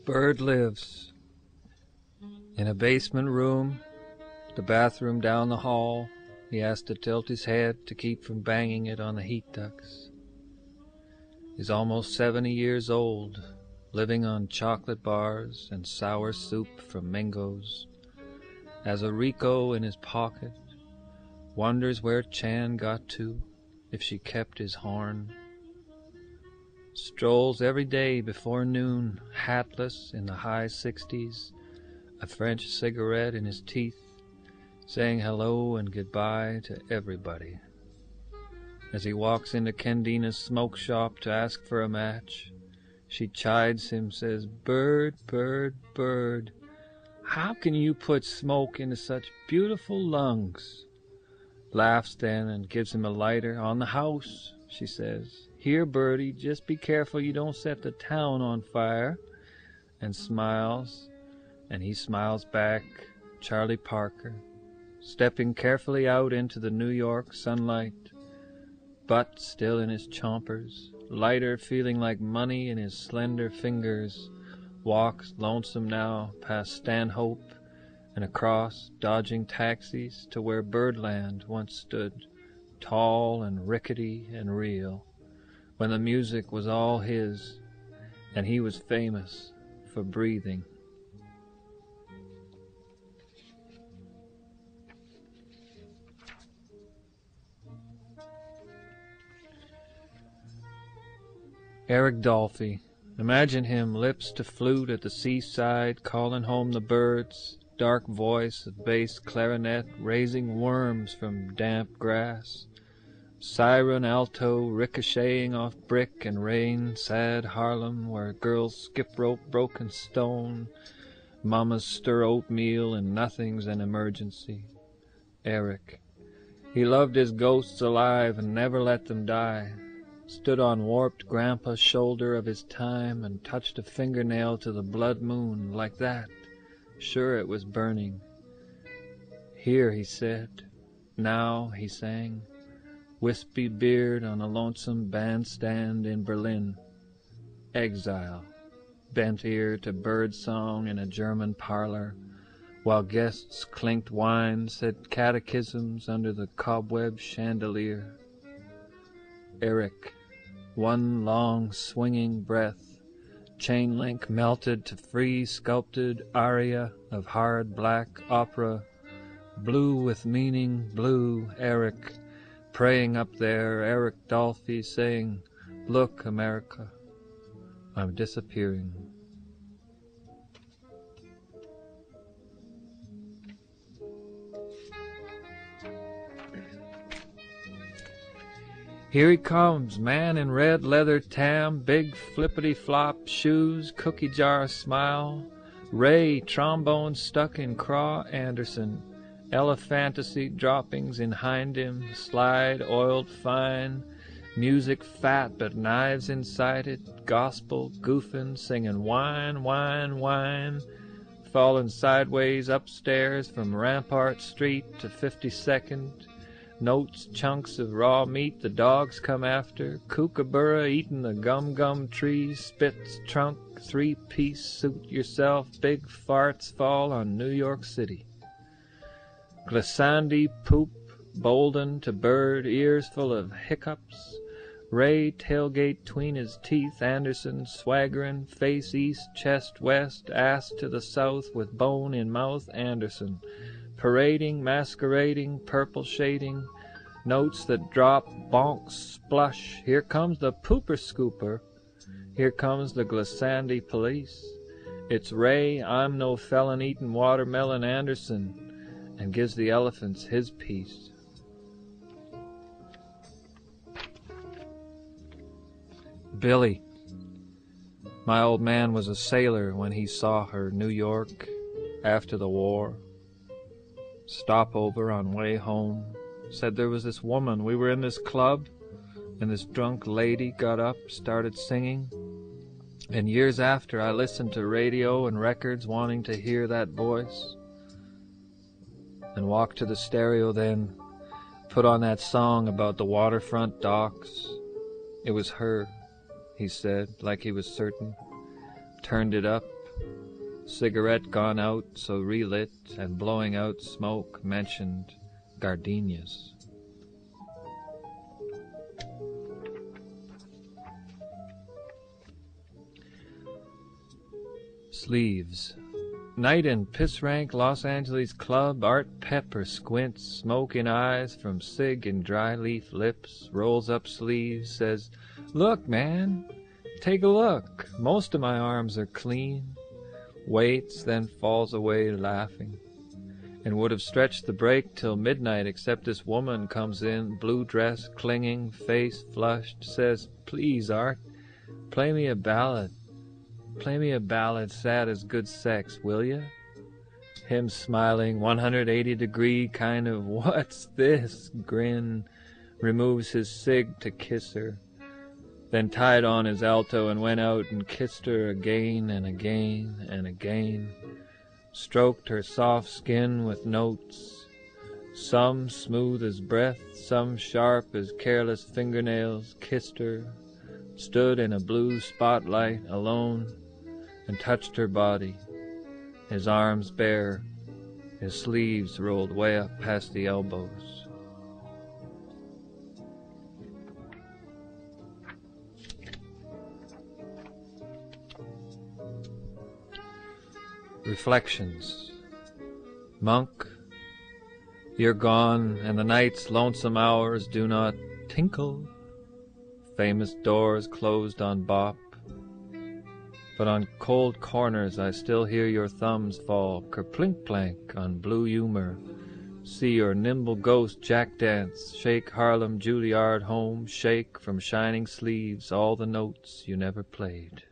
Bird lives in a basement room, the bathroom down the hall. He has to tilt his head to keep from banging it on the heat ducts. He's almost 70 years old, living on chocolate bars and sour soup from Mingo's. Has a Rico in his pocket, wonders where Chan got to, if she kept his horn. Strolls every day before noon, hatless in the high 60s, a French cigarette in his teeth, saying hello and goodbye to everybody. As he walks into Kendina's smoke shop to ask for a match, she chides him, says, "Bird, bird, bird, how can you put smoke into such beautiful lungs?" Laughs then and gives him a lighter. "On the house," she says. "Here, birdie, just be careful you don't set the town on fire." And smiles, and he smiles back, Charlie Parker, stepping carefully out into the New York sunlight, butt still in his chompers, lighter feeling like money in his slender fingers, walks lonesome now past Stanhope and across, dodging taxis to where Birdland once stood, tall and rickety and real, when the music was all his, and he was famous for breathing. Eric Dolphy. Imagine him, lips to flute at the seaside, calling home the birds, dark voice of bass clarinet raising worms from damp grass, siren alto ricocheting off brick and rain, sad Harlem where girls skip rope broken stone, mamas stir oatmeal and nothing's an emergency. Eric. He loved his ghosts alive and never let them die. Stood on warped grandpa's shoulder of his time and touched a fingernail to the blood moon like that. Sure it was burning. Here, he said. Now, he sang. Wispy beard on a lonesome bandstand in Berlin. Exile. Bent ear to bird song in a German parlor, while guests clinked wine, said catechisms under the cobweb chandelier. Eric. One long swinging breath, chain link melted to free sculpted aria of hard black opera, blue with meaning, blue, Eric, praying up there, Eric Dolphy saying, "Look, America, I'm disappearing." Here he comes, man in red leather tam, big flippity-flop shoes, cookie jar smile, Ray, trombone stuck in craw Anderson, elephantasy droppings in hind him, slide oiled fine, music fat but knives inside it, gospel, goofing, singing wine, wine, wine, falling sideways upstairs from Rampart Street to 52nd, notes, chunks of raw meat the dogs come after, kookaburra eating the gum-gum tree, spits, trunk, three-piece suit yourself, big farts fall on New York City. Glissandi poop, Bolden to bird, ears full of hiccups, Ray tailgate tween his teeth, Anderson swaggerin', face east, chest west, ass to the south with bone in mouth, Anderson, parading, masquerading, purple shading, notes that drop, bonk, splush. Here comes the pooper scooper. Here comes the Glissandi police. It's Ray, I'm no felon eatin' watermelon Anderson, and gives the elephants his piece. Billy. My old man was a sailor when he saw her, New York, after the war. Stopover on way home. Said there was this woman. We were in this club, and this drunk lady got up, started singing. And years after, I listened to radio and records wanting to hear that voice. And walked to the stereo then, put on that song about the waterfront docks. It was her, he said, like he was certain. Turned it up, Cigarette gone out, so relit, and blowing out smoke mentioned gardenias. Sleeves. Night in piss-rank Los Angeles club, Art Pepper squints, smoke in eyes from cig and dry-leaf lips, rolls up sleeves, says, "Look, man, take a look. Most of my arms are clean." Waits, then falls away laughing, and would have stretched the break till midnight, except this woman comes in, blue dress, clinging, face flushed, says, "Please, Art, play me a ballad. Play me a ballad sad as good sex, will ya?" Him smiling, 180-degree kind of "What's this?" grin, removes his cig to kiss her, then tied on his alto and went out and kissed her again and again and again, stroked her soft skin with notes, some smooth as breath, some sharp as careless fingernails, kissed her, stood in a blue spotlight alone, and touched her body, his arms bare, his sleeves rolled way up past the elbows. Reflections. Monk, you're gone, and the night's lonesome hours do not tinkle. Famous doors closed on bop, but on cold corners I still hear your thumbs fall kerplink-plank on blue humor, see your nimble ghost jack-dance, shake Harlem Juilliard home, shake from shining sleeves all the notes you never played.